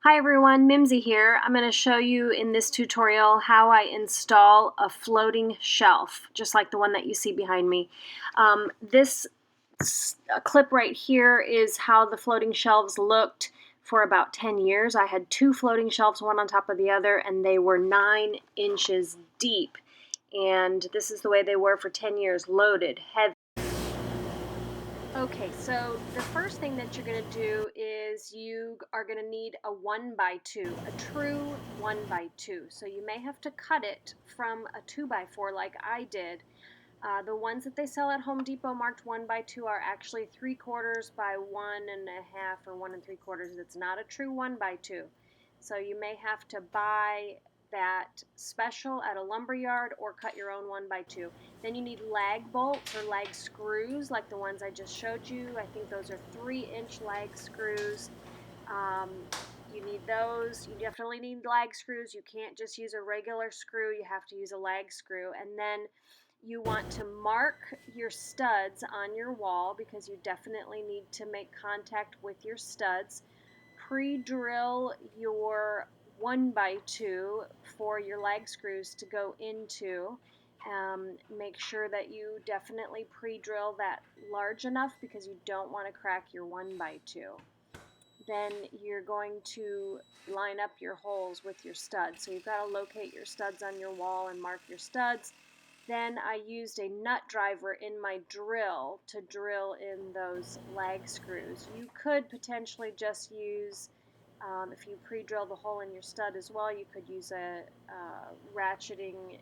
Hi everyone, Mimsy here. I'm going to show you in this tutorial how I install a floating shelf, just like the one that you see behind me. This clip right here is how the floating shelves looked for about 10 years. I had two floating shelves, one on top of the other, and they were 9 inches deep. And this is the way they were for 10 years, loaded, heavy. Okay, so the first thing that you're going to do is you are going to need a 1x2, a true 1x2. So you may have to cut it from a 2x4 like I did. The ones that they sell at Home Depot marked 1x2 are actually 3/4 by 1.5 or 1 3/4. It's not a true 1x2. So you may have to buy that special at a lumber yard or cut your own 1x2. Then you need lag bolts or lag screws like the ones I just showed you. I think those are 3-inch lag screws. Um, you need those. You definitely need lag screws. You can't just use a regular screw. You have to use a lag screw. And then you want to mark your studs on your wall because you definitely need to make contact with your studs. Pre-drill your 1x2 for your lag screws to go into. Make sure that you definitely pre-drill that large enough because you don't want to crack your 1x2. Then you're going to line up your holes with your studs. So you've got to locate your studs on your wall and mark your studs. Then I used a nut driver in my drill to drill in those lag screws. You could potentially just use, if you pre-drill the hole in your stud as well, you could use a ratcheting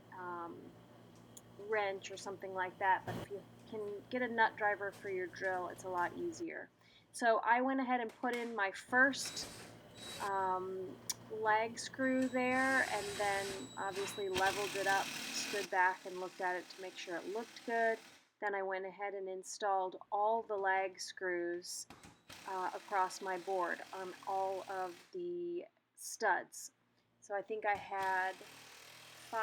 wrench or something like that. But if you can get a nut driver for your drill, it's a lot easier. So I went ahead and put in my first um, lag screw there, and then obviously leveled it up, stood back and looked at it to make sure it looked good. Then I went ahead and installed all the lag screws across my board on all of the studs. So I think I had 5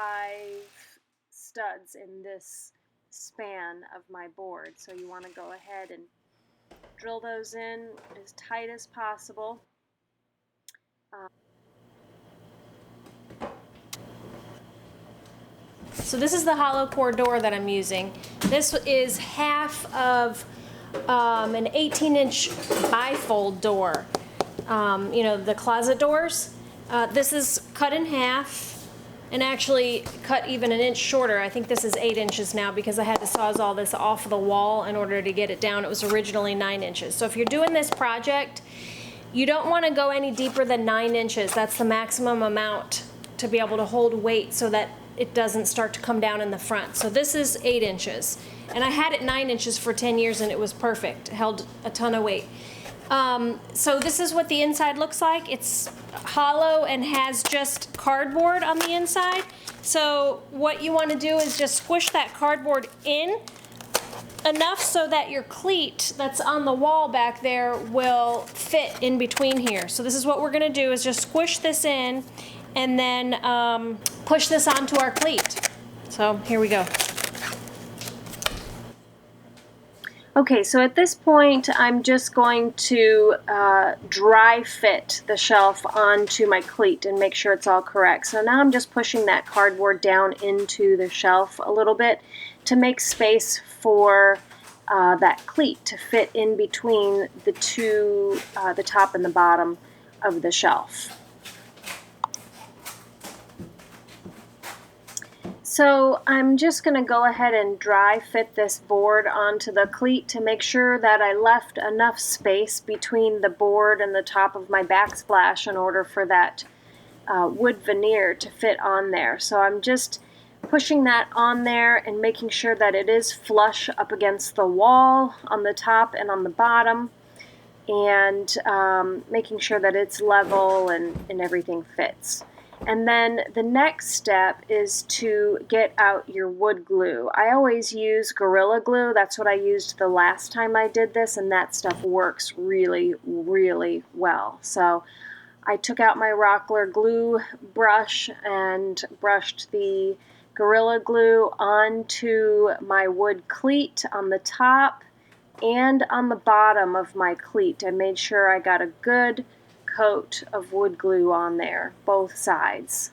studs in this span of my board. So you want to go ahead and drill those in as tight as possible. So this is the hollow core door that I'm using. This is half of an 18-inch bifold door. You know, the closet doors. This is cut in half and actually cut even an inch shorter. I think this is 8 inches now because I had to sawzall this off the wall in order to get it down. It was originally 9 inches. So if you're doing this project, you don't want to go any deeper than 9 inches. That's the maximum amount to be able to hold weight so that it doesn't start to come down in the front. So this is 8 inches. And I had it 9 inches for 10 years and it was perfect. It held a ton of weight. So this is what the inside looks like. It's hollow and has just cardboard on the inside. So what you want to do is just squish that cardboard in enough so that your cleat that's on the wall back there will fit in between here. So this is what we're going to do, is just squish this in and then push this onto our cleat. So here we go. Okay, so at this point I'm just going to dry fit the shelf onto my cleat and make sure it's all correct. So now I'm just pushing that cardboard down into the shelf a little bit to make space for that cleat to fit in between the two, the top and the bottom of the shelf. So I'm just going to go ahead and dry fit this board onto the cleat to make sure that I left enough space between the board and the top of my backsplash in order for that wood veneer to fit on there. So I'm just pushing that on there and making sure that it is flush up against the wall on the top and on the bottom, and making sure that it's level and everything fits. And then the next step is to get out your wood glue. I always use Gorilla Glue. That's what I used the last time I did this, and that stuff works really, really well. So I took out my Rockler glue brush and brushed the Gorilla Glue onto my wood cleat on the top and on the bottom of my cleat. I made sure I got a good coat of wood glue on there, both sides.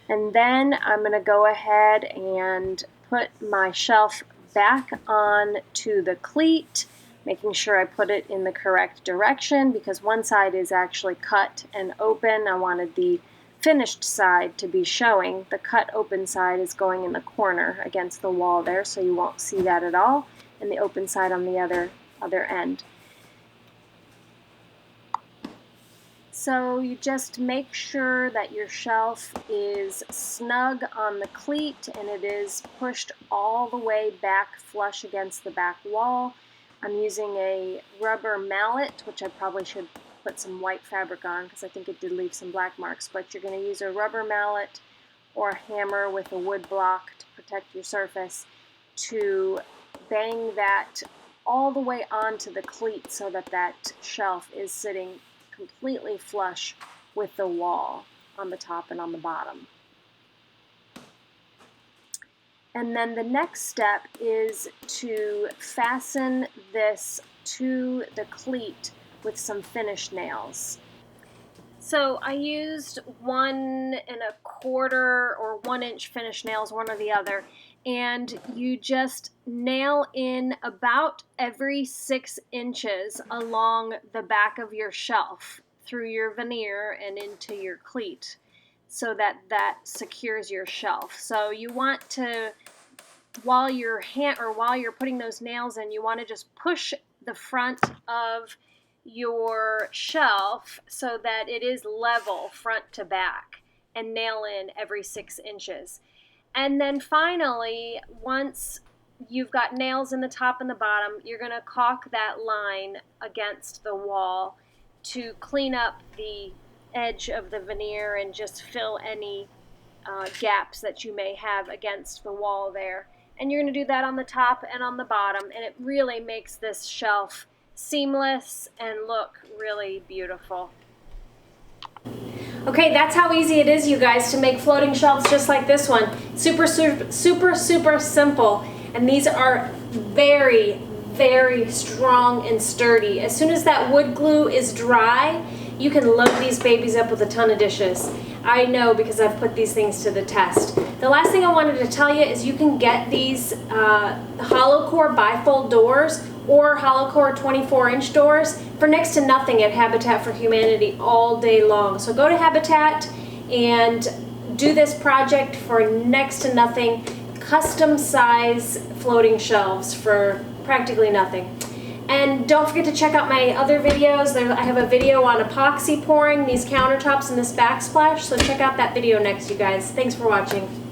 And then I'm going to go ahead and put my shelf back on to the cleat, making sure I put it in the correct direction because one side is actually cut and open. I wanted the finished side to be showing. The cut open side is going in the corner against the wall there, so you won't see that at all, and the open side on the other end. So you just make sure that your shelf is snug on the cleat and it is pushed all the way back flush against the back wall. I'm using a rubber mallet, which I probably should put some white fabric on because I think it did leave some black marks, but you're going to use a rubber mallet or a hammer with a wood block to protect your surface to bang that all the way onto the cleat so that that shelf is sitting completely flush with the wall on the top and on the bottom. And then the next step is to fasten this to the cleat with some finish nails. So I used 1 1/4 or 1 inch finish nails, one or the other, and you just nail in about every 6 inches along the back of your shelf through your veneer and into your cleat so that that secures your shelf. So you want to, while you're putting those nails in, you want to just push the front of your shelf so that it is level front to back and nail in every 6 inches. And then finally, once you've got nails in the top and the bottom, you're going to caulk that line against the wall to clean up the edge of the veneer and just fill any gaps that you may have against the wall there. And you're going to do that on the top and on the bottom, and it really makes this shelf seamless and look really beautiful. Okay, that's how easy it is, you guys, to make floating shelves just like this one. Super, super, super, super simple. And these are very, very strong and sturdy. As soon as that wood glue is dry, you can load these babies up with a ton of dishes. I know because I've put these things to the test. The last thing I wanted to tell you is you can get these hollow core bifold doors or hollow core 24-inch doors for next to nothing at Habitat for Humanity all day long. So go to Habitat and do this project for next to nothing. Custom size floating shelves for practically nothing. And don't forget to check out my other videos. I have a video on epoxy pouring these countertops and this backsplash, so check out that video next, you guys. Thanks for watching.